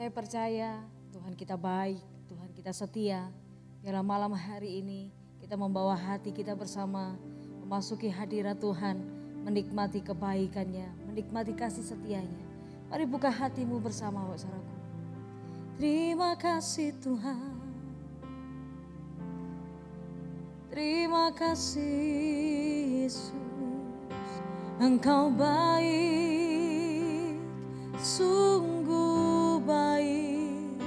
Saya percaya Tuhan kita baik, Tuhan kita setia. Biarlah malam hari ini kita membawa hati kita bersama memasuki hadirat Tuhan, menikmati kebaikannya, menikmati kasih setianya. Mari buka hatimu bersama, saudaraku. Terima kasih Tuhan. Terima kasih Yesus, Engkau baik, sungguh baik.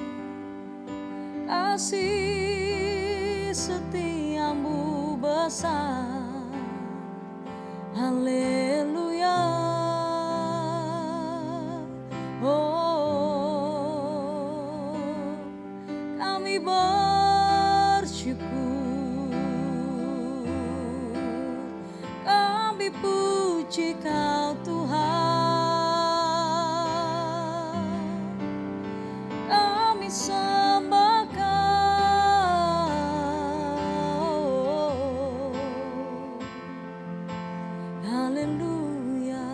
Kasih setiamu besar, haleluya. Oh, kami bersyukur, kami puji Kau Tuhan, kami sembah Kau, haleluya.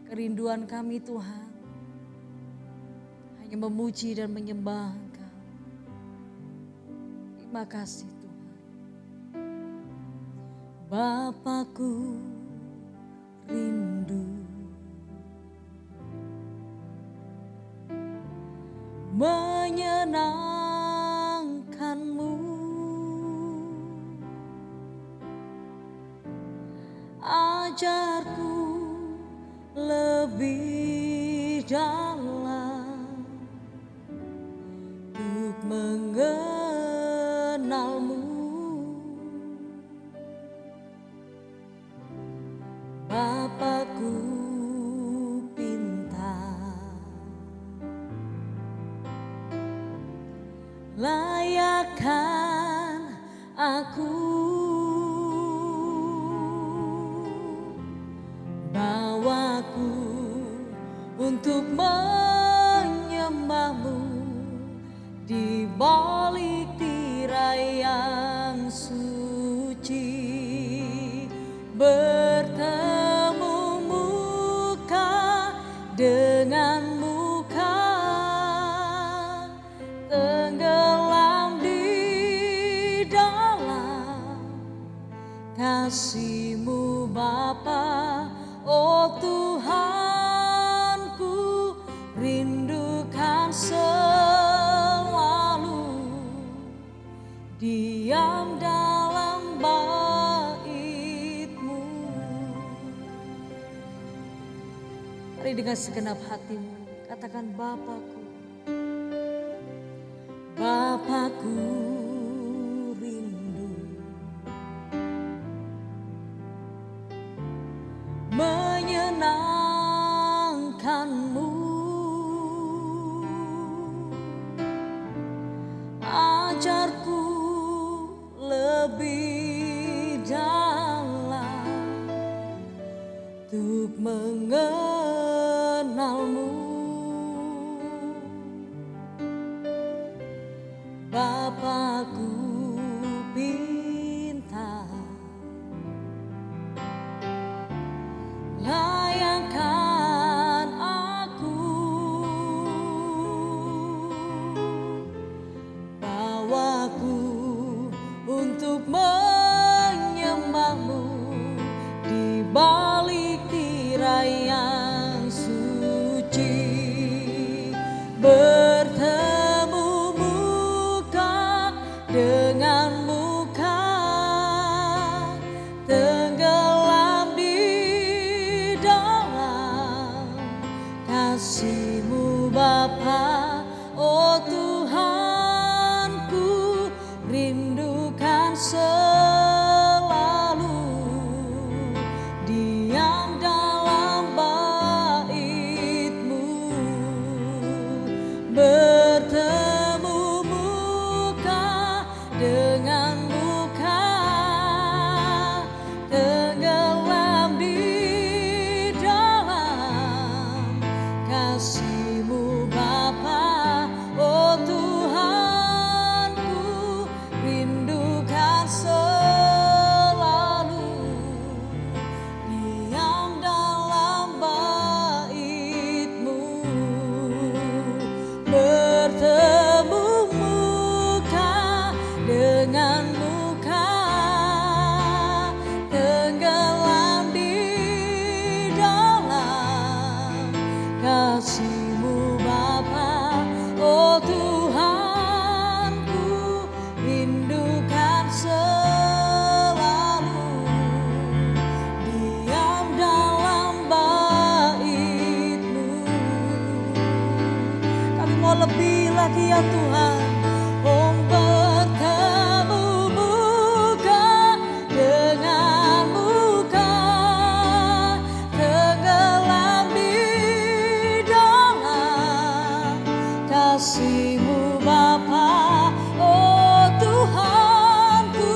Kerinduan kami Tuhan hanya memuji dan menyembah Engkau. Terima kasih Tuhan. Bapakku rindu menyenangkan-Mu, ajarku lebih dalam untuk mengenal-Mu. Bapakku pintar, layakkan aku, bawaku untuk menyembah-Mu di balik tirai yang suci, bertemu muka dengan muka, tenggelam di dalam kasih-Mu Bapa. Oh Tuhanku, rindukan selalu diam dalam bait-Mu. Mari dengan segenap hatimu katakan, Bapakku, Bapakku rindu menyenangkan-Mu, ajarku lebih dalam untuk mengenal-Mu. Bapakku pintar, layakkan aku, bawaku untuk menyembah-Mu di balik tirai yang suci, bertemu muka dengan muka, tenggelam di dalam kasih-Mu Bapa. Oh Tuhanku, rindukan selalu diam dalam bait-Mu, bertemu muka dengan muka, tenggelam di dalam kasih-Mu Bapa. Oh Tuhanku, rindukan selalu diam dalam bertemu muka dengan muka, tenggelam di dalam kasih-Mu Bapa. Oh Tuhanku, rindukan selalu diam dalam bait-Mu. Kami mau lebih lagi ya Tuhan, oh bertemu muka dengan muka, tenggelam di dalam kasih-Mu Bapa. Oh Tuhanku,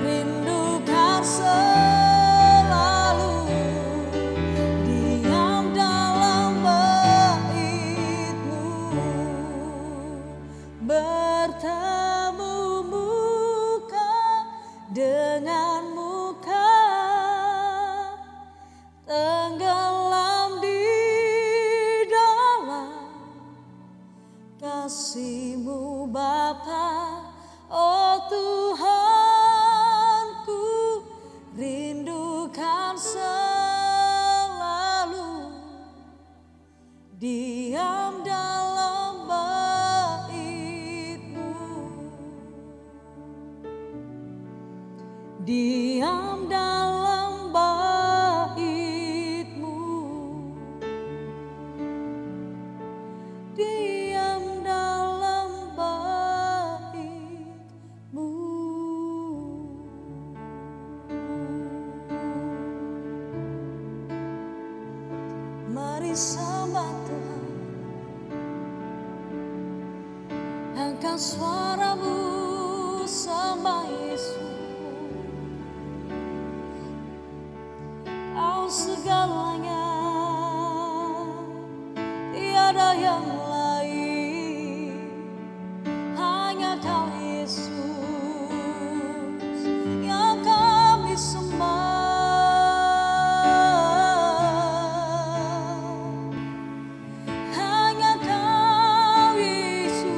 rindukan selalu diam dalam bait-Mu, bertemu muka dengan muka, tenggelam di dalam kasih-Mu Bapa. Oh Tuhanku, rindukan selalu diam dalam bait-Mu, diam dalam bait-Mu, diam dalam bait-Mu. Mari sembah Tuhan, angkat suaramu, sembah Yesus. Kau segalanya, tiada yang lain, hanya Kau Yesus yang kami sembah. Hanya Kau Yesus,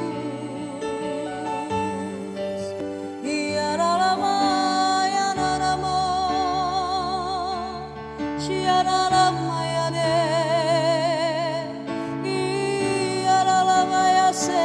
Ia dalam ya namo, Ia dalam ya de, Ia dalam ya se.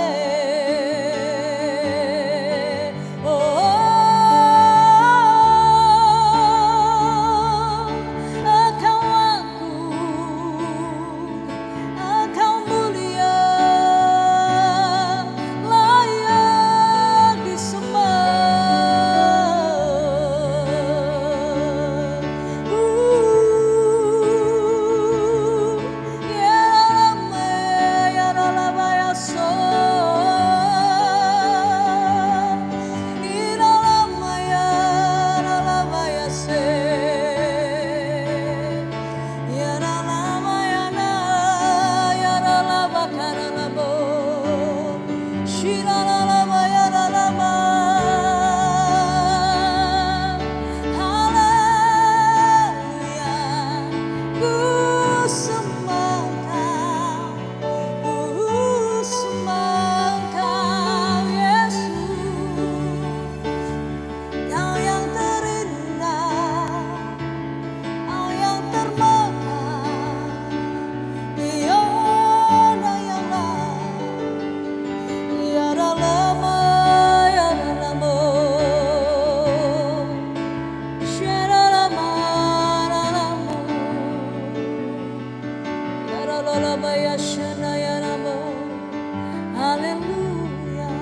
Haleluya,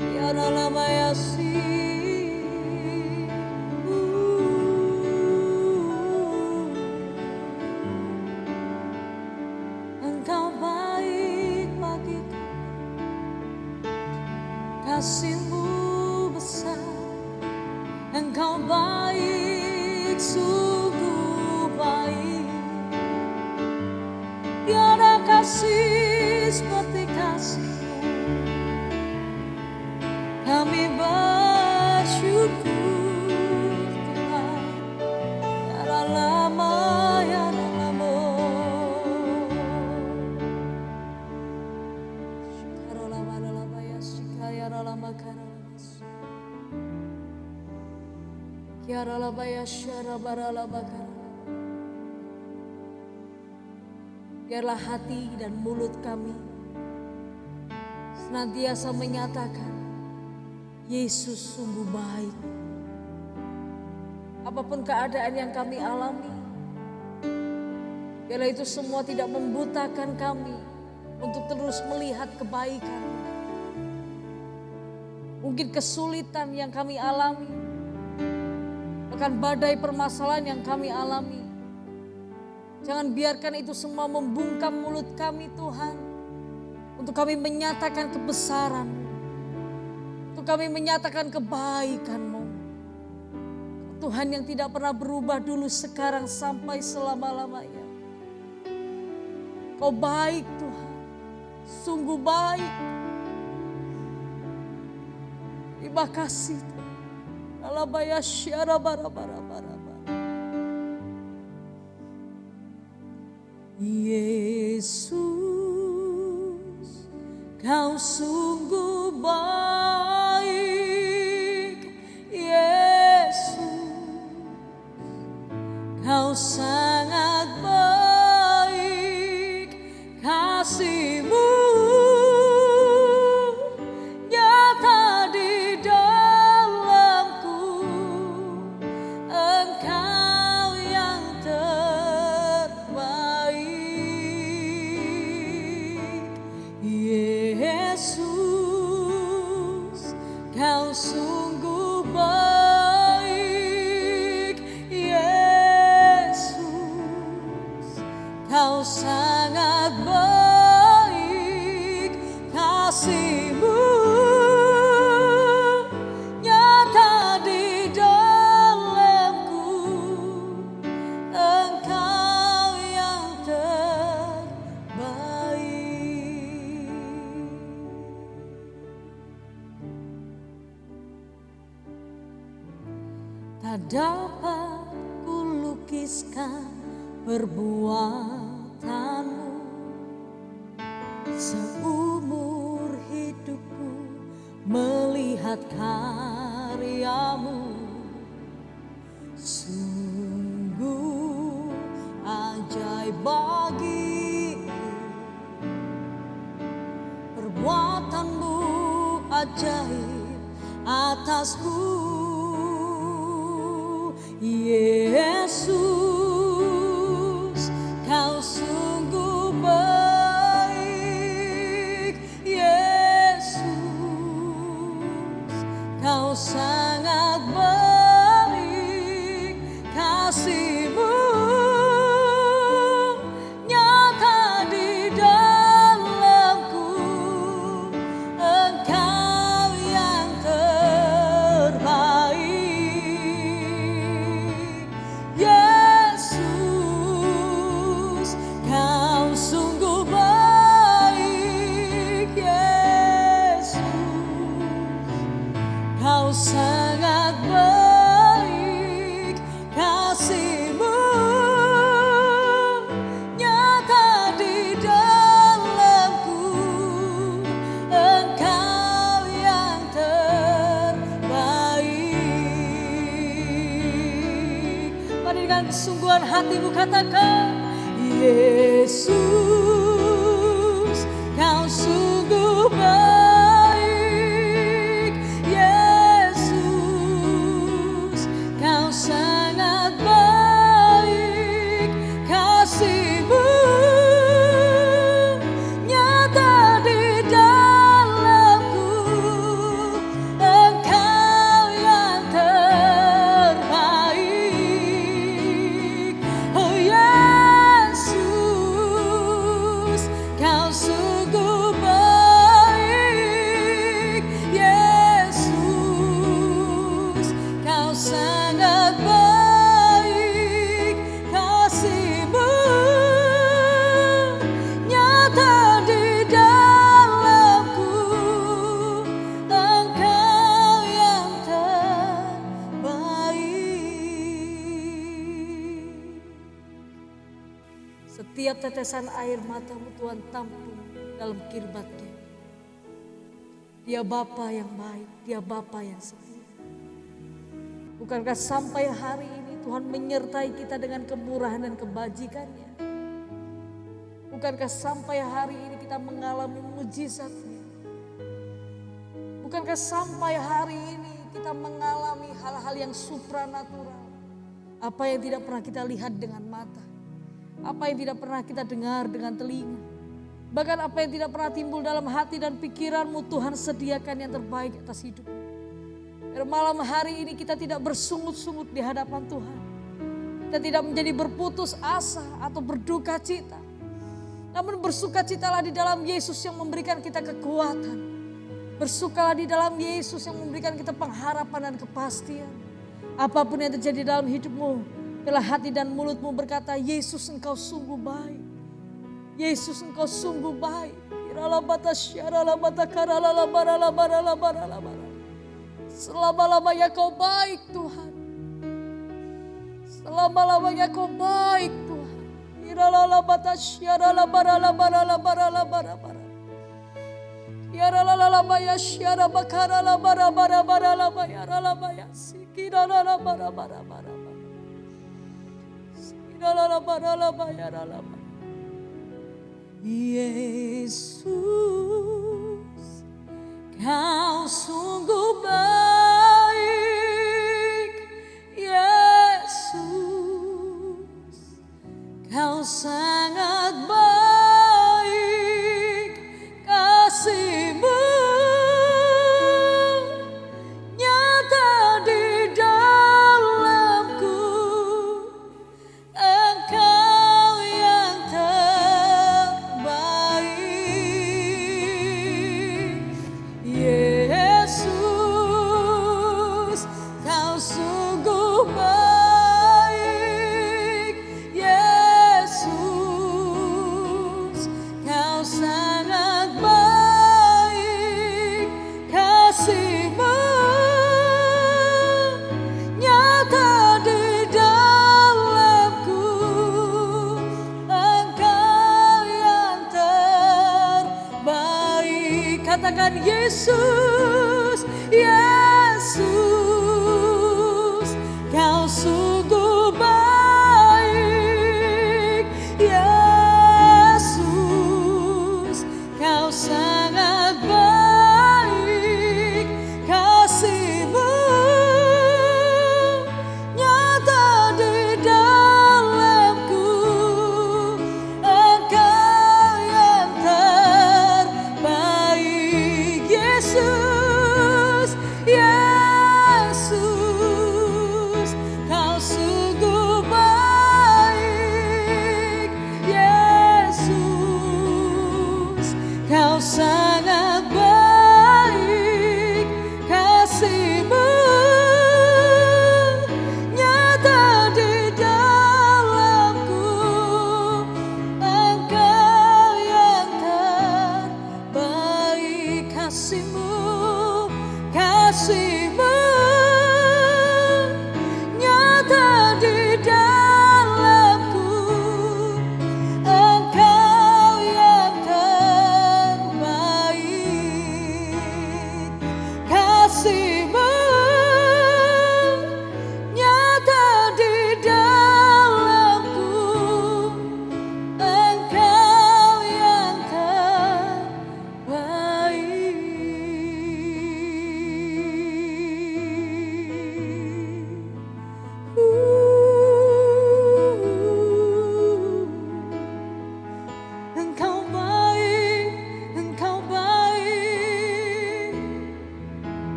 ya dalam Engkau baik bagiku, kasih-Mu besar. Engkau baik, sungguh baik. Tiada kasih seperti kasih-Mu. Kami bersyukur Tuhan, ya lama ya lama. Biarlah hati dan mulut kami senantiasa menyatakan Yesus sungguh baik. Apapun keadaan yang kami alami, biarlah itu semua tidak membutakan kami untuk terus melihat kebaikan. Mungkin kesulitan yang kami alami, bahkan badai permasalahan yang kami alami, jangan biarkan itu semua membungkam mulut kami Tuhan. Untuk kami menyatakan kebesaran, untuk kami menyatakan kebaikan-Mu. Tuhan yang tidak pernah berubah dulu, sekarang, sampai selama-lamanya. Kau baik Tuhan, sungguh baik. Terima kasih Tuhan. Alabaya syara bara-bara-bara. Yesus, Kau sungguh baik. Yesus, Kau sangat baik. Kasih-Mu nyata di dalamku. Engkau yang Yesus, Kau sungguh baik. Yesus, Kau sangat baik. Kasih-Mu nyata di dalamku. Engkau yang terbaik. Tak dapat kulukiskan perbuatan-Mu seumur hidupku, melihat karya-Mu. Sungguh ajaib bagiku, perbuatan-Mu ajaib atasku. Yesus, Kau sungguh baik. Yesus, Kau sangat baik. Kasih-Mu nyata di dalamku. Engkau yang terbaik. Yesus, Kau sungguh baik. Yesus, Kau sangat baik. Kasih-Mu nyata di dalamku. Engkau yang terbaik. Mari dengan kesungguhan hatimu katakan, Yesus, Kau sungguh baik. Yesus, Kau sangat baik. Kasih-Mu nyata di dalamku. Engkau yang terbaik. Oh Yesus, Kau sungguh baik. Yesus, Kau sangat baik. Kasih-Mu nyata di dalamku. Engkau yang terbaik. Setiap tetesan air mata-Mu Tuhan tampung dalam kirbat-Nya. Dia Bapa yang baik, Dia Bapa yang setia. Bukankah sampai hari ini Tuhan menyertai kita dengan kemurahan dan kebajikan-Nya? Bukankah sampai hari ini kita mengalami mujizat-Nya? Bukankah sampai hari ini kita mengalami hal-hal yang supranatural? Apa yang tidak pernah kita lihat dengan mata, apa yang tidak pernah kita dengar dengan telinga, bahkan apa yang tidak pernah timbul dalam hati dan pikiranmu, Tuhan sediakan yang terbaik atas hidupmu. Biar malam hari ini kita tidak bersungut-sungut di hadapan Tuhan. Kita tidak menjadi berputus asa atau berduka cita. Namun bersukacitalah di dalam Yesus yang memberikan kita kekuatan. Bersukalah di dalam Yesus yang memberikan kita pengharapan dan kepastian. Apapun yang terjadi dalam hidupmu, bila hati dan mulutmu berkata, Yesus engkau sungguh baik. Yesus engkau sungguh baik. Selama-lamanya kau baik Tuhan. Selama-lamanya kau baik Tuhan. Yesus, kau sungguh baik. Yesus, kau sangat baik. Kasih-Mu nyata di dalamku. Engkau yang terbaik. Yesus, kau sungguh baik. Yesus, kau sangat baik. Kasih-Mu nyata di dalamku. Engkau yang terbaik. Katakan Yesus, Yesus, kau sungguh baik. Yesus, kau sangat baik. Kasih-Mu nyata di dalamku. Engkau yang terbaik. Yesus, Yesus,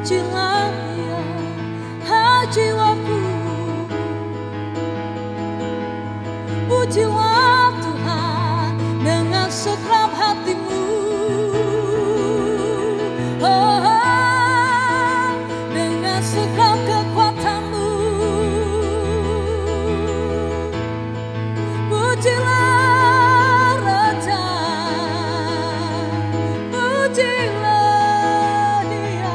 Pujilah Dia, hai jiwaku. Pujilah Tuhan dengan segenap hatimu. Oh, dengan segenap kekuatanmu. Pujilah Raja, pujilah Dia.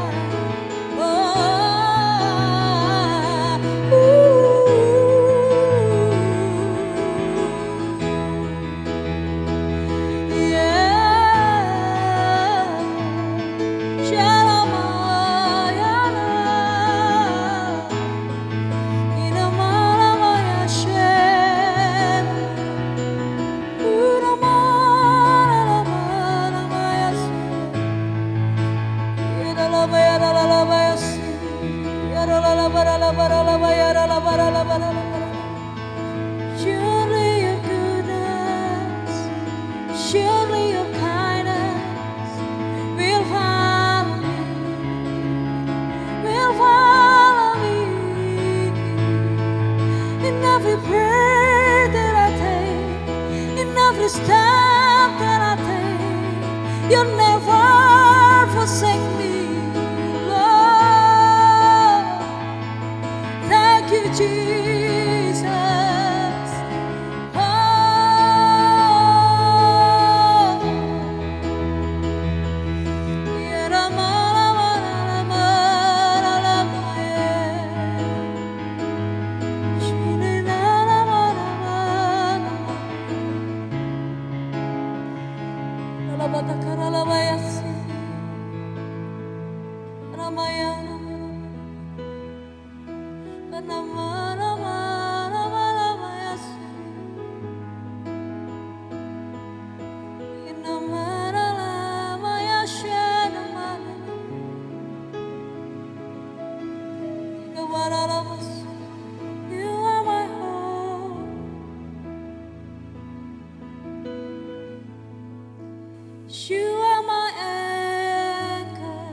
Surely your goodness, surely your kindness will follow me in every breath that I take, in every step that I take. You'll never forsake me, Lord. Thank you, Jesus. You are my hope. You are my anchor.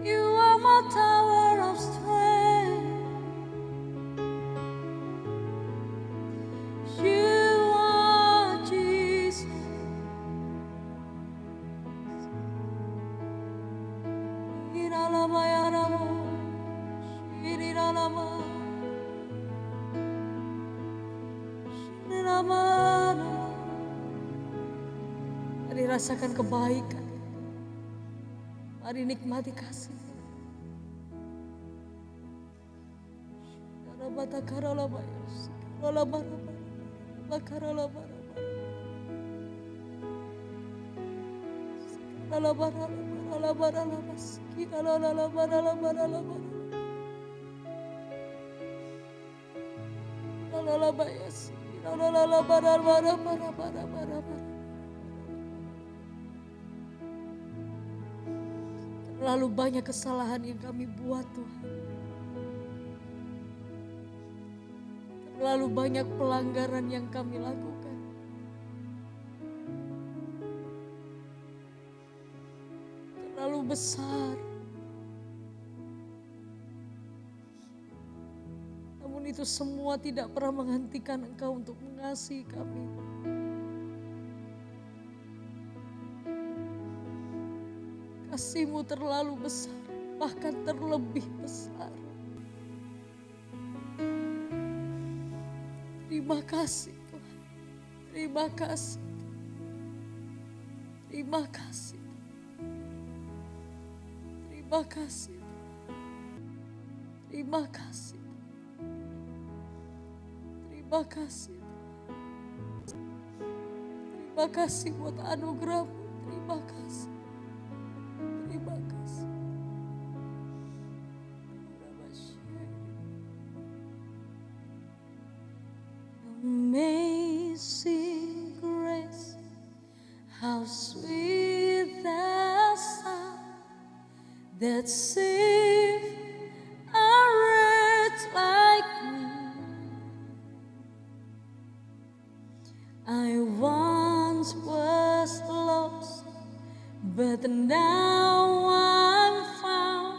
You are my tower of strength. You are Jesus. Mari rasakan kebaikan. Mari nikmati kasih. Terlalu banyak kesalahan yang kami buat, Tuhan. Terlalu banyak pelanggaran yang kami lakukan. Terlalu besar. Namun itu semua tidak pernah menghentikan Engkau untuk mengasihi kami. Kasih-Mu terlalu besar, bahkan terlebih besar. Terima kasih Tuhan. Terima kasih. Terima kasih. Terima kasih. Terima kasih. Terima kasih. Terima kasih buat anugerah-Mu. Terima kasih. Terima kasih. Amazing grace, how sweet the sound that save a wretch like me. I once was lost, but now I'm found.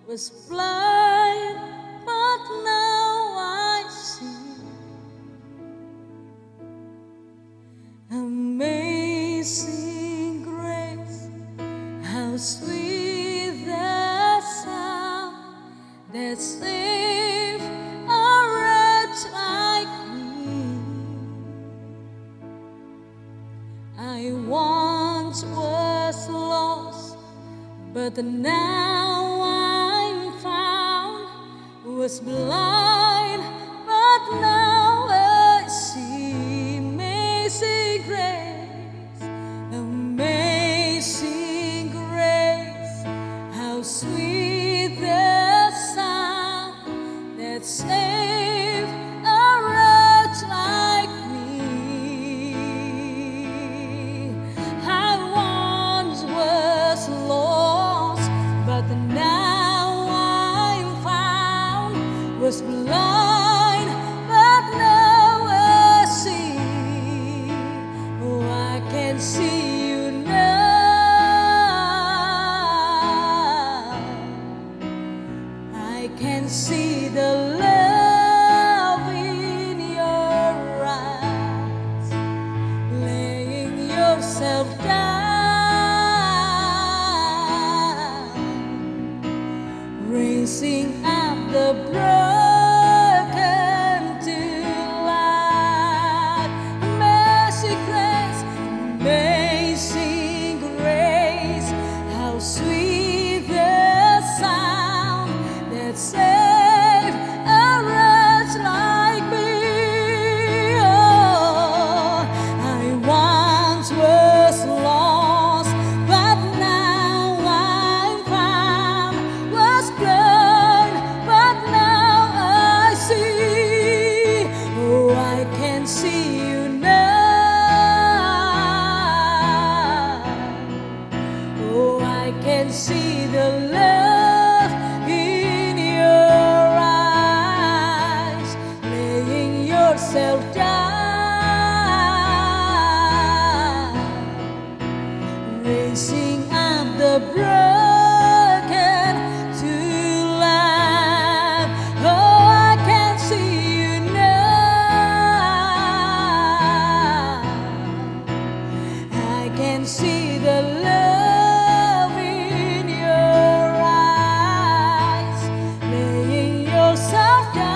Was blind, but now I see. Amazing grace, how sweet the sound that saved a wretch like me. I once was lost, but now I'm found. Was blind, but now I see. Amazing grace, amazing grace, how sweet the sound that saved a wretch like me. I once was lost, but now I'm found. Was blind, but now I see. Oh, I can see you now. I can see the love in your eyes, laying yourself down, raising up the broken to life. Amazing grace, amazing grace, how sweet the sound that saved a wretch like me. Oh, I once was lost, but now I'm found. Was blind, but now I see. Oh, I can see you now. Oh, I can see the love in your eyes, laying yourself down, raising up the broken to life. Oh, I can see you now. I can see the love in your eyes, laying yourself down,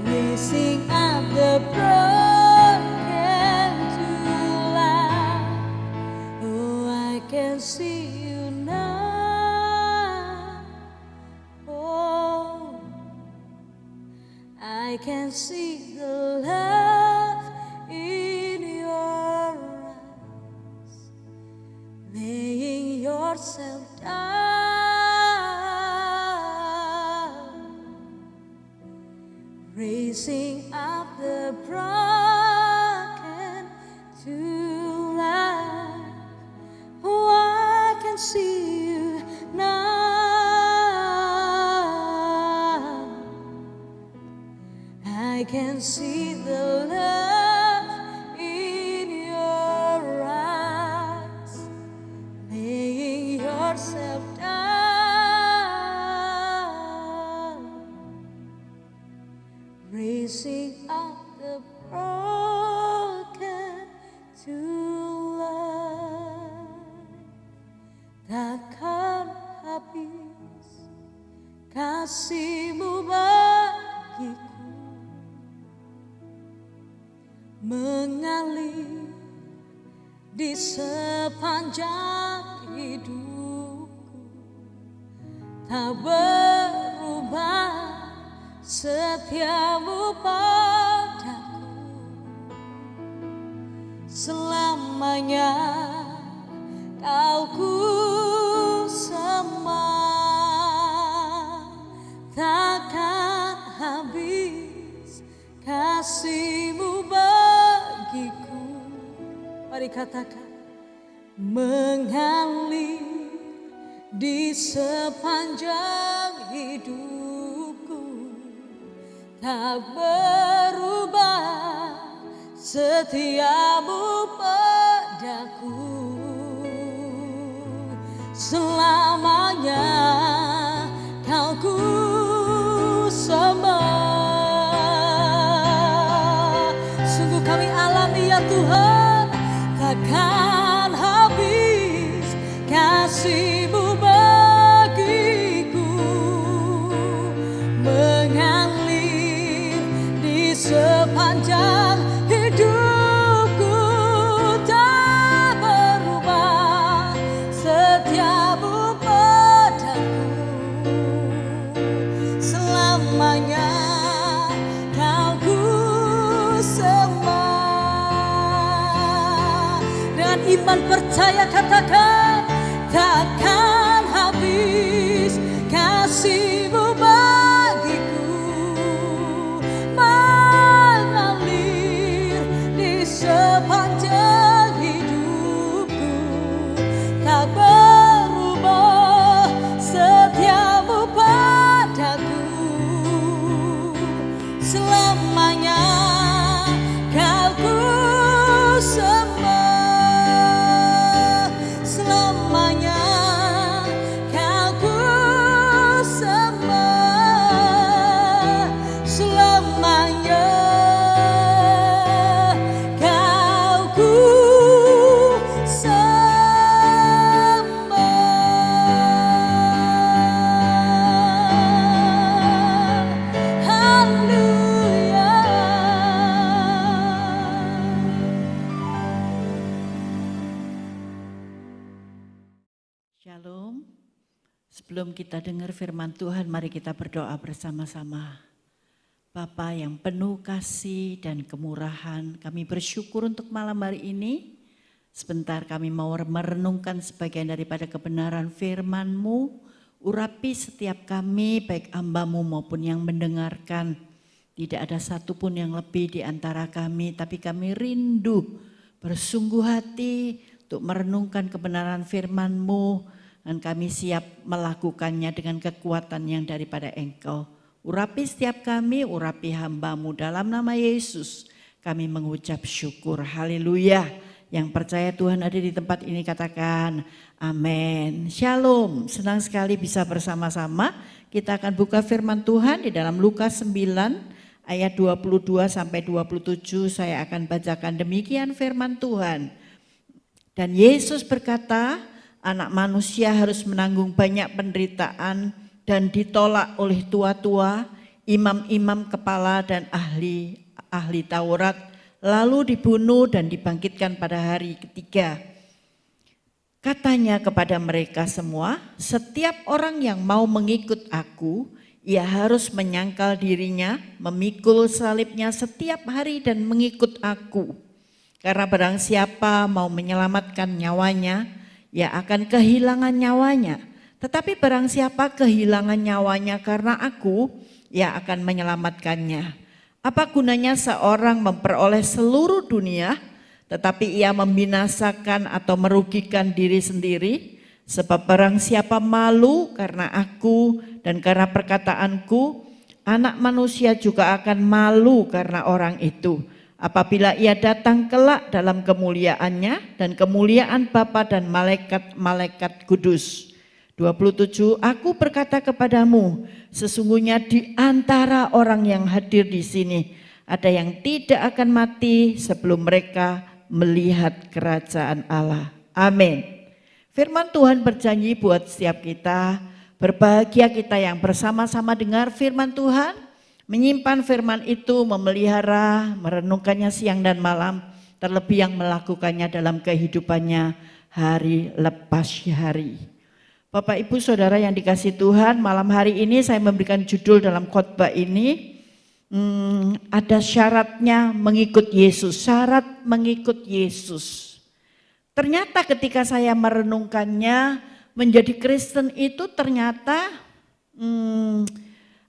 raising up the broken to life. Oh, I can see you now. Oh, I can see the love in your eyes, laying yourself down, raising up the broken to life. Oh, I can see you now. I can see the love in your eyes, laying yourself down, raising up the broken to life. Takkan habis kasih-Mu bagiku, mengalir di sepanjang hidupku, tak berubah setiamu padaku. Selamanya Kau ku sembah, takkan habis kasih-Mu bagiku. Mari katakan, mengalir di sepanjang hidupku, tak berubah setiamu padaku. Selamanya kau ku sembah. Sungguh kami alami ya Tuhan, takkan habis kasih-Mu bagiku, mengalir di sepanjang hidupku, tak berubah setiamu padaku. Selamanya kau ku sembah. Dengan iman percaya katakan, takkan habis kasih-Mu bagiku, mengalir di sepanjang hidupku, tak berubah setiamu padaku. Selamanya kau ku sembah, selamanya kau ku sembah, selamanya kau ku sembah. Haleluya. Shalom. Sebelum kita dengar firman Tuhan, mari kita berdoa bersama-sama. Bapa yang penuh kasih dan kemurahan, kami bersyukur untuk malam hari ini. Sebentar kami mau merenungkan sebagian daripada kebenaran firman-Mu. Urapi setiap kami, baik hamba-Mu maupun yang mendengarkan. Tidak ada satupun yang lebih di antara kami, tapi kami rindu bersungguh hati untuk merenungkan kebenaran firman-Mu, dan kami siap melakukannya dengan kekuatan yang daripada Engkau. Urapi setiap kami, urapi hamba-Mu, dalam nama Yesus kami mengucap syukur. Haleluya. Yang percaya Tuhan ada di tempat ini katakan amin. Shalom, senang sekali bisa bersama-sama. Kita akan buka firman Tuhan di dalam Lukas 9 ayat 22 sampai 27. Saya akan bacakan demikian firman Tuhan. Dan Yesus berkata, anak manusia harus menanggung banyak penderitaan dan ditolak oleh tua-tua, imam-imam kepala dan ahli Taurat, lalu dibunuh dan dibangkitkan pada hari ketiga. Katanya kepada mereka semua, setiap orang yang mau mengikut aku, ia harus menyangkal dirinya, memikul salibnya setiap hari dan mengikut aku. Karena barang siapa mau menyelamatkan nyawanya, ia akan kehilangan nyawanya. Tetapi barang siapa kehilangan nyawanya karena aku, ia akan menyelamatkannya. Apa gunanya seorang memperoleh seluruh dunia, tetapi ia membinasakan atau merugikan diri sendiri? Sebab barang siapa malu karena aku dan karena perkataanku, anak manusia juga akan malu karena orang itu. Apabila ia datang kelak dalam kemuliaannya dan kemuliaan Bapa dan malaikat-malaikat kudus. 27, aku berkata kepadamu, sesungguhnya di antara orang yang hadir di sini ada yang tidak akan mati sebelum mereka melihat kerajaan Allah. Amin. Firman Tuhan berjanji buat setiap kita, berbahagia kita yang bersama-sama dengar firman Tuhan, menyimpan firman itu, memelihara, merenungkannya siang dan malam, terlebih yang melakukannya dalam kehidupannya hari lepas hari. Bapak Ibu Saudara yang dikasihi Tuhan, malam hari ini saya memberikan judul dalam khotbah ini, ada syaratnya mengikut Yesus, syarat mengikut Yesus. Ternyata ketika saya merenungkannya, menjadi Kristen itu ternyata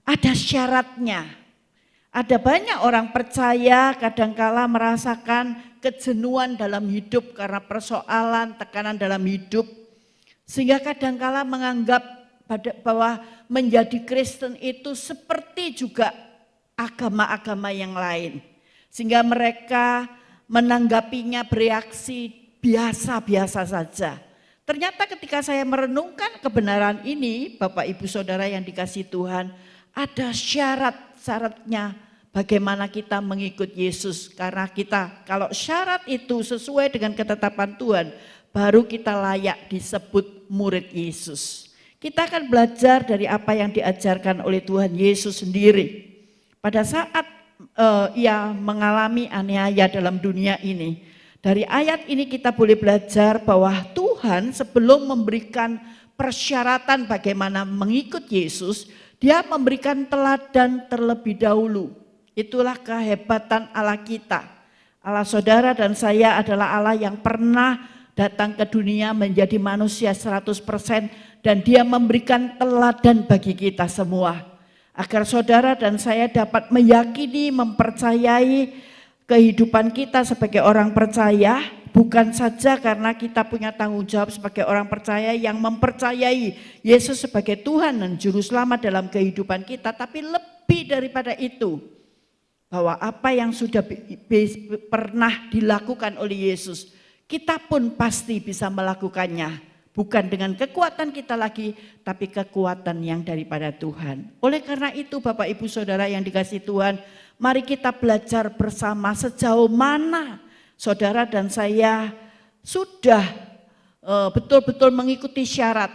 ada syaratnya. Ada banyak orang percaya kadangkala merasakan kejenuhan dalam hidup karena persoalan, tekanan dalam hidup. Sehingga kadangkala menganggap bahwa menjadi Kristen itu seperti juga agama-agama yang lain. Sehingga mereka menanggapinya bereaksi biasa-biasa saja. Ternyata ketika saya merenungkan kebenaran ini, Bapak Ibu Saudara yang dikasihi Tuhan, ada syarat-syaratnya bagaimana kita mengikut Yesus. Karena kita kalau syarat itu sesuai dengan ketetapan Tuhan, baru kita layak disebut murid Yesus. Kita akan belajar dari apa yang diajarkan oleh Tuhan Yesus sendiri. Pada saat ia mengalami aniaya dalam dunia ini, dari ayat ini kita boleh belajar bahwa Tuhan sebelum memberikan persyaratan bagaimana mengikut Yesus, Dia memberikan teladan terlebih dahulu. Itulah kehebatan Allah kita. Allah saudara dan saya adalah Allah yang pernah datang ke dunia menjadi manusia 100% dan Dia memberikan teladan bagi kita semua. Agar saudara dan saya dapat meyakini, mempercayai kehidupan kita sebagai orang percaya, bukan saja karena kita punya tanggung jawab sebagai orang percaya yang mempercayai Yesus sebagai Tuhan dan Juru Selamat dalam kehidupan kita, tapi lebih daripada itu, bahwa apa yang sudah pernah dilakukan oleh Yesus, kita pun pasti bisa melakukannya. Bukan dengan kekuatan kita lagi, tapi kekuatan yang daripada Tuhan. Oleh karena itu Bapak Ibu Saudara yang dikasihi Tuhan, mari kita belajar bersama sejauh mana saudara dan saya sudah betul-betul mengikuti syarat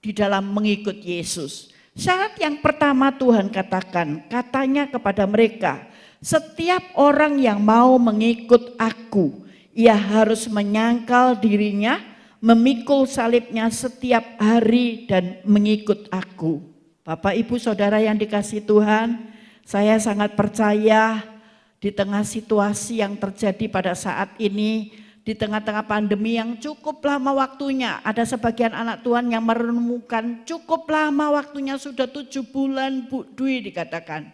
di dalam mengikut Yesus. Syarat yang pertama Tuhan katakan, katanya kepada mereka, setiap orang yang mau mengikut aku, ia harus menyangkal dirinya, memikul salibnya setiap hari dan mengikut aku. Bapak Ibu Saudara yang dikasihi Tuhan, saya sangat percaya di tengah situasi yang terjadi pada saat ini, di tengah-tengah pandemi yang cukup lama waktunya, ada sebagian anak Tuhan yang merenungkan cukup lama waktunya, sudah 7 bulan Bu Dwi dikatakan.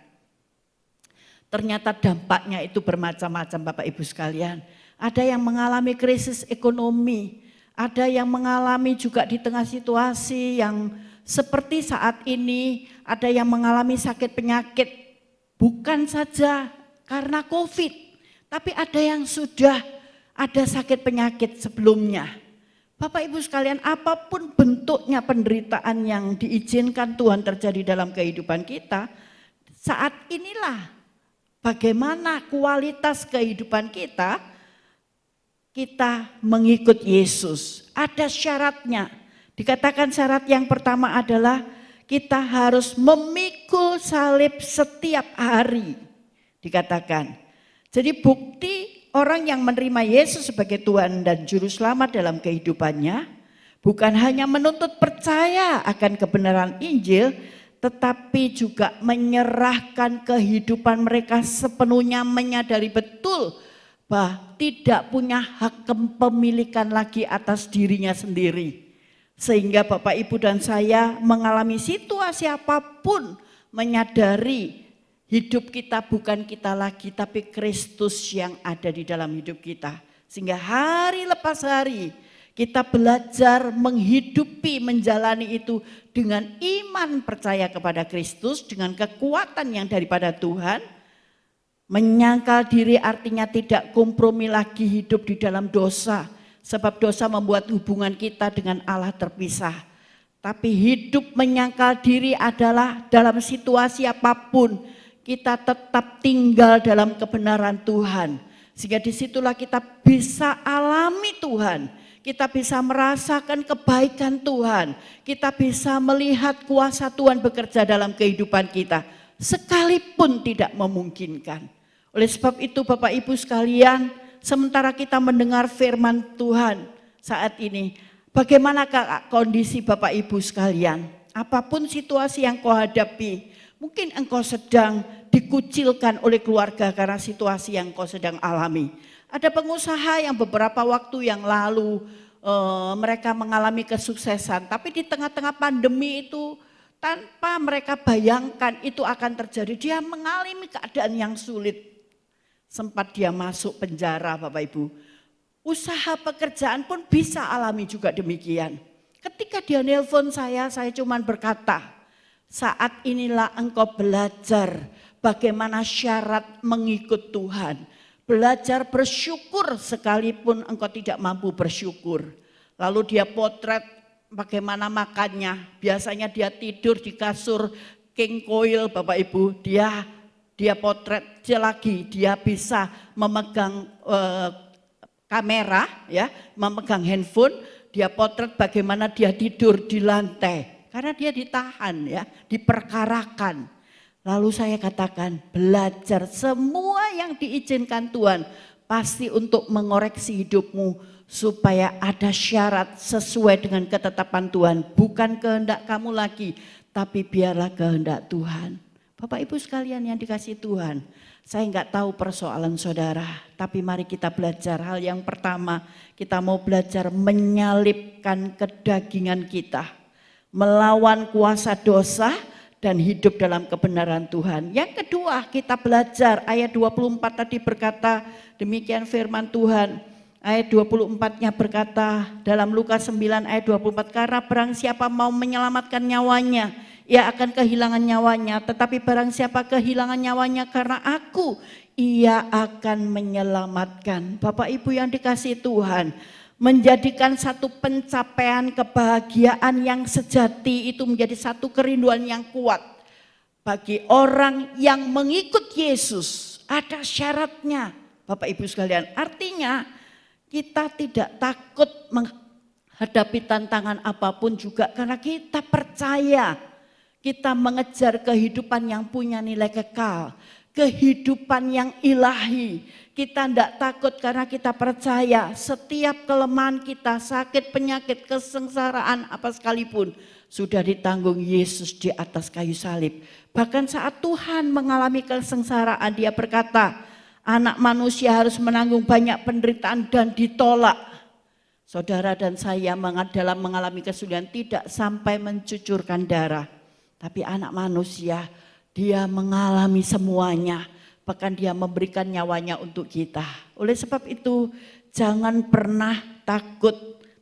Ternyata dampaknya itu bermacam-macam Bapak Ibu sekalian. Ada yang mengalami krisis ekonomi, ada yang mengalami juga di tengah situasi yang seperti saat ini, ada yang mengalami sakit penyakit, bukan saja karena COVID, tapi ada yang sudah ada sakit penyakit sebelumnya. Bapak Ibu sekalian, apapun bentuknya penderitaan yang diizinkan Tuhan terjadi dalam kehidupan kita, saat inilah bagaimana kualitas kehidupan kita mengikut Yesus. Ada syaratnya. Dikatakan syarat yang pertama adalah kita harus memikul salib setiap hari. Dikatakan. Jadi bukti orang yang menerima Yesus sebagai Tuhan dan Juru Selamat dalam kehidupannya bukan hanya menuntut percaya akan kebenaran Injil, tetapi juga menyerahkan kehidupan mereka sepenuhnya, menyadari betul bahwa tidak punya hak kepemilikan lagi atas dirinya sendiri. Sehingga Bapak Ibu dan saya mengalami situasi apapun menyadari hidup kita bukan kita lagi, tapi Kristus yang ada di dalam hidup kita. Sehingga hari lepas hari kita belajar menghidupi, menjalani itu dengan iman percaya kepada Kristus, dengan kekuatan yang daripada Tuhan. Menyangkal diri artinya tidak kompromi lagi hidup di dalam dosa. Sebab dosa membuat hubungan kita dengan Allah terpisah. Tapi hidup menyangkal diri adalah dalam situasi apapun kita tetap tinggal dalam kebenaran Tuhan. Sehingga disitulah kita bisa alami Tuhan. Kita bisa merasakan kebaikan Tuhan. Kita bisa melihat kuasa Tuhan bekerja dalam kehidupan kita. Sekalipun tidak memungkinkan. Oleh sebab itu Bapak Ibu sekalian, sementara kita mendengar firman Tuhan saat ini, bagaimanakah kondisi Bapak Ibu sekalian? Apapun situasi yang kau hadapi, mungkin engkau sedang dikucilkan oleh keluarga karena situasi yang kau sedang alami. Ada pengusaha yang beberapa waktu yang lalu mereka mengalami kesuksesan, tapi di tengah-tengah pandemi itu tanpa mereka bayangkan itu akan terjadi, dia mengalami keadaan yang sulit. sempat dia masuk penjara Bapak Ibu. Usaha pekerjaan pun bisa alami juga demikian. Ketika dia nelpon saya cuma berkata, saat inilah engkau belajar bagaimana syarat mengikut Tuhan. Belajar bersyukur sekalipun engkau tidak mampu bersyukur. Lalu dia potret bagaimana makannya. Biasanya dia tidur di kasur king coil Bapak Ibu. Dia potret lagi, dia bisa memegang kamera, ya, memegang handphone, dia potret bagaimana dia tidur di lantai. Karena dia ditahan, ya, diperkarakan. Lalu saya katakan, belajar semua yang diizinkan Tuhan pasti untuk mengoreksi hidupmu supaya ada syarat sesuai dengan ketetapan Tuhan. Bukan kehendak kamu lagi, tapi biarlah kehendak Tuhan. Bapak Ibu sekalian yang dikasihi Tuhan, saya enggak tahu persoalan saudara, tapi mari kita belajar. Hal yang pertama, kita mau belajar menyalibkan kedagingan kita, melawan kuasa dosa dan hidup dalam kebenaran Tuhan. Yang kedua, kita belajar ayat 24 tadi berkata, demikian firman Tuhan. Ayat 24-nya berkata dalam Lukas 9 ayat 24, karena barang siapa mau menyelamatkan nyawanya, ia akan kehilangan nyawanya, tetapi barang siapa kehilangan nyawanya karena aku, ia akan menyelamatkan. Bapak Ibu yang dikasihi Tuhan, menjadikan satu pencapaian kebahagiaan yang sejati itu menjadi satu kerinduan yang kuat. Bagi orang yang mengikut Yesus ada syaratnya Bapak Ibu sekalian. Artinya kita tidak takut menghadapi tantangan apapun juga karena kita percaya. Kita mengejar kehidupan yang punya nilai kekal, kehidupan yang ilahi. Kita tidak takut karena kita percaya setiap kelemahan kita, sakit, penyakit, kesengsaraan apa sekalipun sudah ditanggung Yesus di atas kayu salib. Bahkan saat Tuhan mengalami kesengsaraan, dia berkata, anak manusia harus menanggung banyak penderitaan dan ditolak. Saudara dan saya dalam mengalami kesulitan tidak sampai mencucurkan darah. Tapi anak manusia, dia mengalami semuanya. Bahkan dia memberikan nyawanya untuk kita. Oleh sebab itu, jangan pernah takut.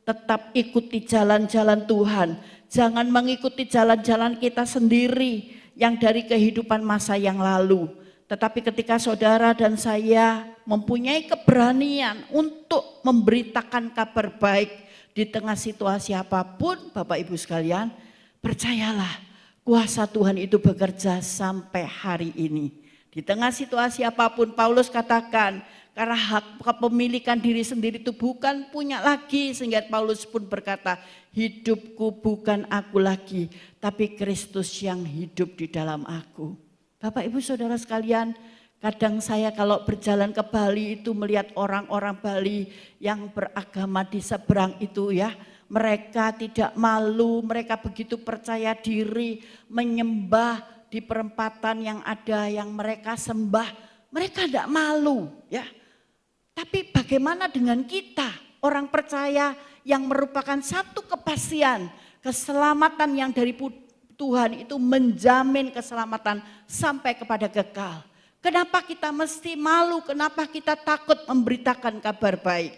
Tetap ikuti jalan-jalan Tuhan. Jangan mengikuti jalan-jalan kita sendiri yang dari kehidupan masa yang lalu. Tetapi ketika saudara dan saya mempunyai keberanian untuk memberitakan kabar baik di tengah situasi apapun, Bapak Ibu sekalian, percayalah. Kuasa Tuhan itu bekerja sampai hari ini. Di tengah situasi apapun, Paulus katakan, karena hak kepemilikan diri sendiri itu bukan punya lagi. Sehingga Paulus pun berkata, hidupku bukan aku lagi, tapi Kristus yang hidup di dalam aku. Bapak Ibu Saudara sekalian, kadang saya kalau berjalan ke Bali itu melihat orang-orang Bali yang beragama di seberang itu ya. Mereka tidak malu, mereka begitu percaya diri, menyembah di perempatan yang ada yang mereka sembah. Mereka tidak malu ya. Tapi bagaimana dengan kita, orang percaya yang merupakan satu kepastian, keselamatan yang dari Tuhan itu menjamin keselamatan sampai kepada kekal. Kenapa kita mesti malu, kenapa kita takut memberitakan kabar baik?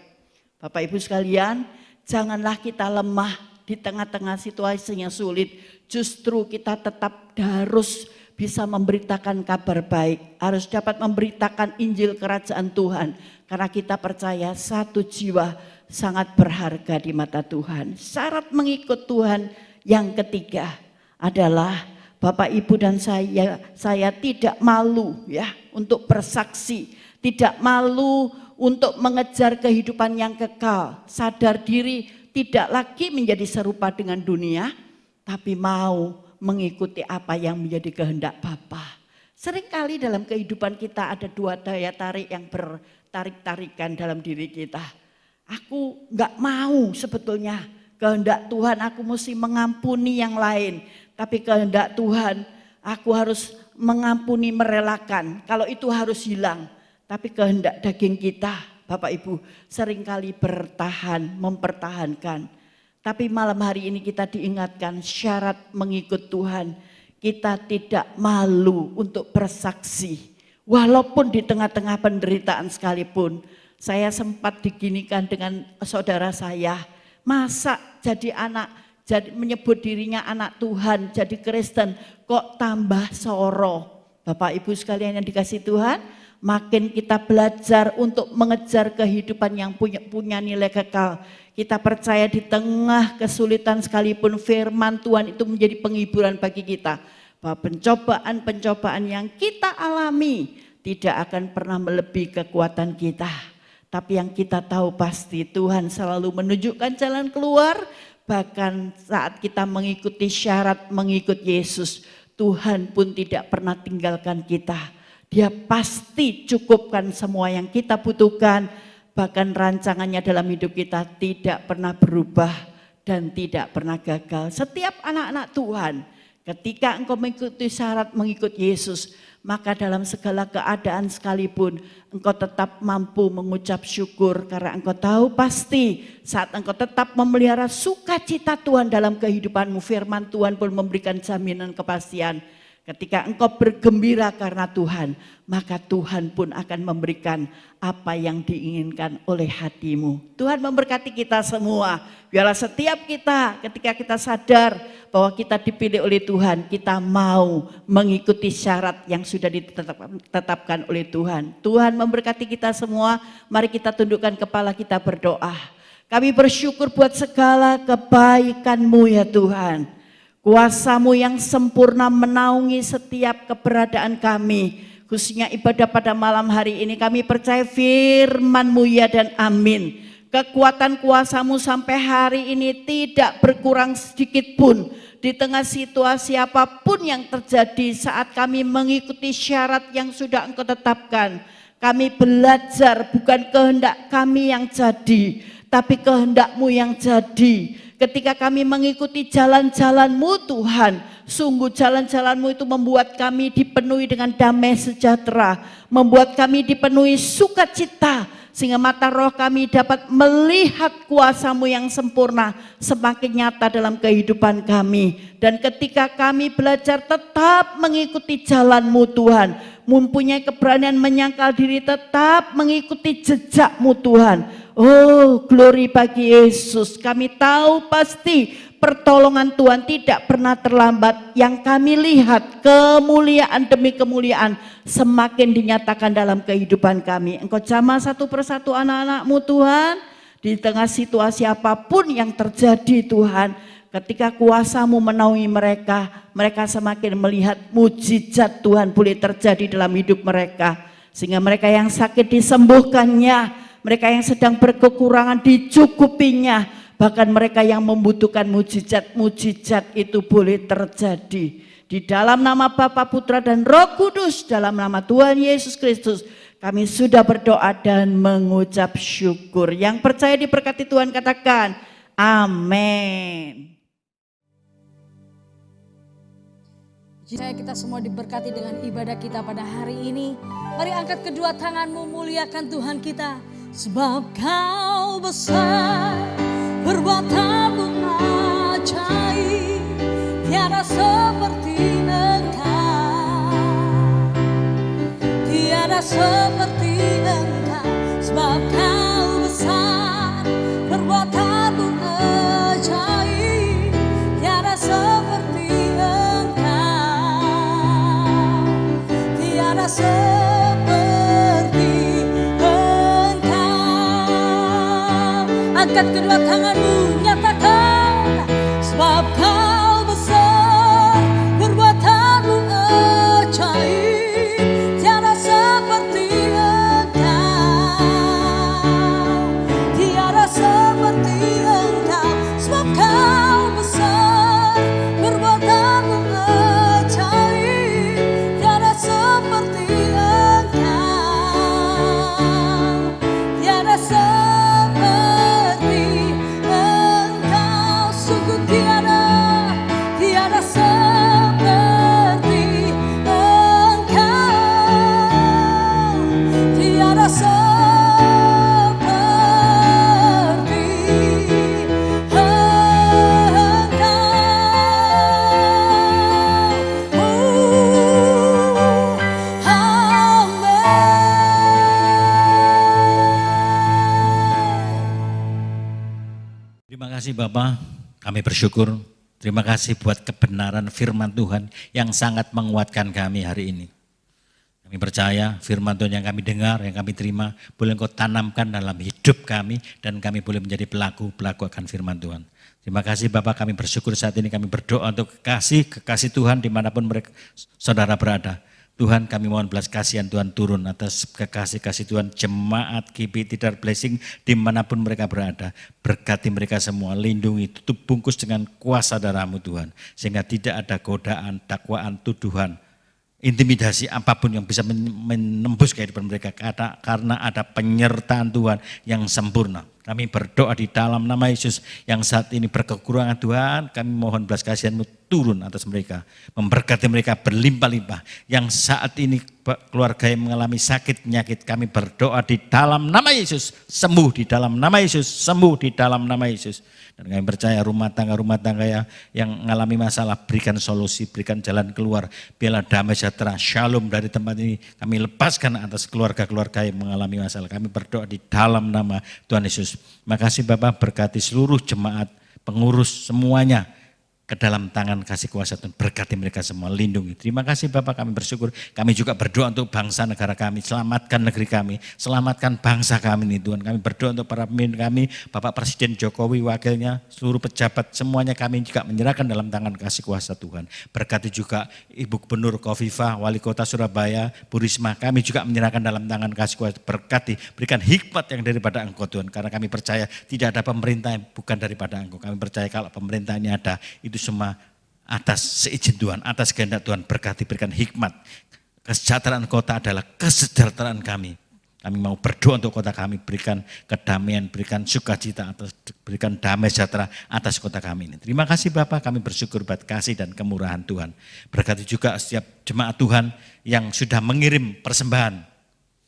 Bapak Ibu sekalian, janganlah kita lemah di tengah-tengah situasi yang sulit. Justru kita tetap harus bisa memberitakan kabar baik. Harus dapat memberitakan Injil Kerajaan Tuhan. Karena kita percaya satu jiwa sangat berharga di mata Tuhan. Syarat mengikut Tuhan yang ketiga adalah Bapak Ibu dan saya tidak malu ya untuk bersaksi. Tidak malu untuk mengejar kehidupan yang kekal, sadar diri tidak lagi menjadi serupa dengan dunia, tapi mau mengikuti apa yang menjadi kehendak Bapa. Seringkali dalam kehidupan kita ada dua daya tarik yang bertarik-tarikan dalam diri kita. Aku enggak mau sebetulnya kehendak Tuhan, aku mesti mengampuni yang lain. Tapi kehendak Tuhan, aku harus mengampuni, merelakan. Kalau itu harus hilang. Tapi kehendak daging kita, Bapak Ibu, seringkali bertahan, mempertahankan. Tapi malam hari ini kita diingatkan syarat mengikut Tuhan. Kita tidak malu untuk bersaksi. Walaupun di tengah-tengah penderitaan sekalipun, saya sempat diginikan dengan saudara saya, masa jadi anak, jadi menyebut dirinya anak Tuhan, jadi Kristen, kok tambah soro. Bapak Ibu sekalian yang dikasih Tuhan, makin kita belajar untuk mengejar kehidupan yang punya nilai kekal. Kita percaya di tengah kesulitan sekalipun firman Tuhan itu menjadi penghiburan bagi kita. Bahwa pencobaan-pencobaan yang kita alami tidak akan pernah melebihi kekuatan kita. Tapi yang kita tahu pasti Tuhan selalu menunjukkan jalan keluar. Bahkan saat kita mengikuti syarat mengikut Yesus, Tuhan pun tidak pernah tinggalkan kita. Dia pasti cukupkan semua yang kita butuhkan. Bahkan rancangannya dalam hidup kita tidak pernah berubah dan tidak pernah gagal. Setiap anak-anak Tuhan, ketika engkau mengikuti syarat mengikut Yesus, maka dalam segala keadaan sekalipun engkau tetap mampu mengucap syukur karena engkau tahu pasti saat engkau tetap memelihara sukacita Tuhan dalam kehidupanmu, firman Tuhan pun memberikan jaminan kepastian. Ketika engkau bergembira karena Tuhan, maka Tuhan pun akan memberikan apa yang diinginkan oleh hatimu. Tuhan memberkati kita semua. Biarlah setiap kita ketika kita sadar bahwa kita dipilih oleh Tuhan, kita mau mengikuti syarat yang sudah ditetapkan oleh Tuhan. Tuhan memberkati kita semua. Mari kita tundukkan kepala, kita berdoa. Kami bersyukur buat segala kebaikan-Mu ya Tuhan. Kuasa-Mu yang sempurna menaungi setiap keberadaan kami. Khususnya ibadah pada malam hari ini kami percaya firman-Mu ya dan amin. Kekuatan kuasa-Mu sampai hari ini tidak berkurang sedikit pun. Di tengah situasi apapun yang terjadi saat kami mengikuti syarat yang sudah Engkau tetapkan. Kami belajar bukan kehendak kami yang jadi, tapi kehendak-Mu yang jadi. Ketika kami mengikuti jalan-jalan-Mu Tuhan, sungguh jalan-jalan-Mu itu membuat kami dipenuhi dengan damai sejahtera, membuat kami dipenuhi sukacita, sehingga mata roh kami dapat melihat kuasa-Mu yang sempurna semakin nyata dalam kehidupan kami. Dan ketika kami belajar tetap mengikuti jalan-Mu Tuhan, mempunyai keberanian menyangkal diri tetap mengikuti jejak-Mu Tuhan. Oh, glory bagi Yesus. Kami tahu pasti pertolongan Tuhan tidak pernah terlambat. Yang kami lihat kemuliaan demi kemuliaan semakin dinyatakan dalam kehidupan kami. Engkau jamah satu persatu anak-anak-Mu Tuhan. Di tengah situasi apapun yang terjadi Tuhan, ketika kuasa-Mu menaungi mereka, mereka semakin melihat mujizat Tuhan boleh terjadi dalam hidup mereka. Sehingga mereka yang sakit disembuhkannya, mereka yang sedang berkekurangan dicukupinya, bahkan mereka yang membutuhkan mujizat-mujizat itu boleh terjadi. Di dalam nama Bapa, Putra dan Roh Kudus, dalam nama Tuhan Yesus Kristus, kami sudah berdoa dan mengucap syukur. Yang percaya diberkati Tuhan katakan, amin. Saya kita semua diberkati dengan ibadah kita pada hari ini. Mari angkat kedua tanganmu, muliakan Tuhan kita. Sebab Kau besar, perbuatanmu ajaib, tiada seperti Engkau, tiada seperti Engkau. Sebab Kau besar, perbuatanmu ajaib, tiada seperti Engkau, tiada seperti angkat kedua tanganmu, nyatakan sebab Kau besar, perbuatanmu ajaib, tiada seperti Engkau, tiada seperti Engkau. Sebab Kau besar, perbuatanmu ajaib, tiada seperti Engkau, tiada seperti Engkau, sungguh tiada. Terima kasih Bapak, kami bersyukur. Terima kasih buat kebenaran firman Tuhan yang sangat menguatkan kami hari ini. Kami percaya firman Tuhan yang kami dengar, yang kami terima, boleh Engkau tanamkan dalam hidup kami dan kami boleh menjadi pelaku akan firman Tuhan. Terima kasih Bapak, kami bersyukur saat ini kami berdoa untuk kekasih Tuhan dimanapun mereka saudara berada. Tuhan kami mohon belas kasihan Tuhan turun atas kekasih Tuhan jemaat KP Tidar Blessing dimanapun mereka berada. Berkati mereka semua, lindungi, tutup bungkus dengan kuasa darah-Mu Tuhan. Sehingga tidak ada godaan, dakwaan, tuduhan, intimidasi apapun yang bisa menembus kehidupan mereka. Karena ada penyertaan Tuhan yang sempurna. Kami berdoa di dalam nama Yesus yang saat ini berkekurangan Tuhan, kami mohon belas kasihan-Mu turun atas mereka, memberkati mereka berlimpah-limpah. Yang saat ini keluarga yang mengalami sakit penyakit, kami berdoa di dalam nama Yesus, sembuh di dalam nama Yesus, sembuh di dalam nama Yesus. Dan kami percaya rumah tangga yang mengalami masalah, berikan solusi, berikan jalan keluar, biarlah damai sejahtera, shalom dari tempat ini kami lepaskan atas keluarga-keluarga yang mengalami masalah. Kami berdoa di dalam nama Tuhan Yesus. Makasih Bapak, berkati seluruh jemaat, pengurus semuanya ke dalam tangan kasih kuasa Tuhan, berkati mereka semua, lindungi. Terima kasih Bapak, kami bersyukur. Kami juga berdoa untuk bangsa negara kami, selamatkan negeri kami, selamatkan bangsa kami ini Tuhan. Kami berdoa untuk para pemimpin kami, Bapak Presiden Jokowi, wakilnya, seluruh pejabat, semuanya kami juga menyerahkan dalam tangan kasih kuasa Tuhan. Berkati juga Ibu Gubernur Khofifah, Wali Kota Surabaya, Bu Risma, kami juga menyerahkan dalam tangan kasih kuasa. Berkati, berikan hikmat yang daripada Engkau Tuhan, karena kami percaya tidak ada pemerintah yang bukan daripada Engkau. Kami percaya kalau pemerintah ini ada, itu semua atas seizin Tuhan, atas kehendak Tuhan. Berkati, berikan hikmat. Kesejahteraan kota adalah kesejahteraan kami. Kami mau berdoa untuk kota kami, berikan kedamaian, berikan sukacita, berikan damai sejahtera atas kota kami ini. Terima kasih Bapak, kami bersyukur buat kasih dan kemurahan Tuhan. Berkati juga setiap jemaat Tuhan yang sudah mengirim persembahan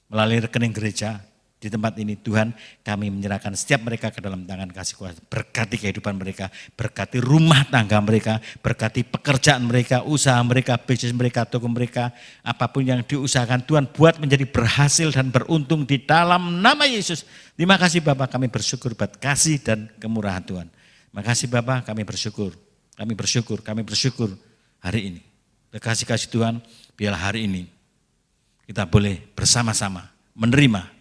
melalui rekening gereja. Di tempat ini Tuhan, kami menyerahkan setiap mereka ke dalam tangan kasih kuasa. Berkati kehidupan mereka, berkati rumah tangga mereka, berkati pekerjaan mereka, usaha mereka, bisnis mereka, toko mereka, apapun yang diusahakan Tuhan buat menjadi berhasil dan beruntung di dalam nama Yesus. Terima kasih Bapak, kami bersyukur buat kasih dan kemurahan Tuhan. Terima kasih Bapak, kami bersyukur hari ini. Kasih Tuhan, biarlah hari ini kita boleh bersama-sama menerima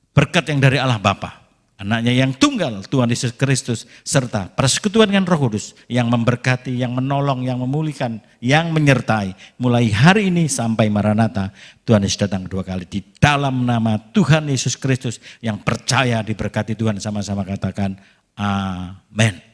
berkat yang dari Allah Bapa, anaknya yang tunggal, Tuhan Yesus Kristus, serta persekutuan dengan Roh Kudus yang memberkati, yang menolong, yang memulihkan, yang menyertai. Mulai hari ini sampai Maranatha, Tuhan Yesus datang kedua kali. Di dalam nama Tuhan Yesus Kristus yang percaya diberkati Tuhan, sama-sama katakan amin.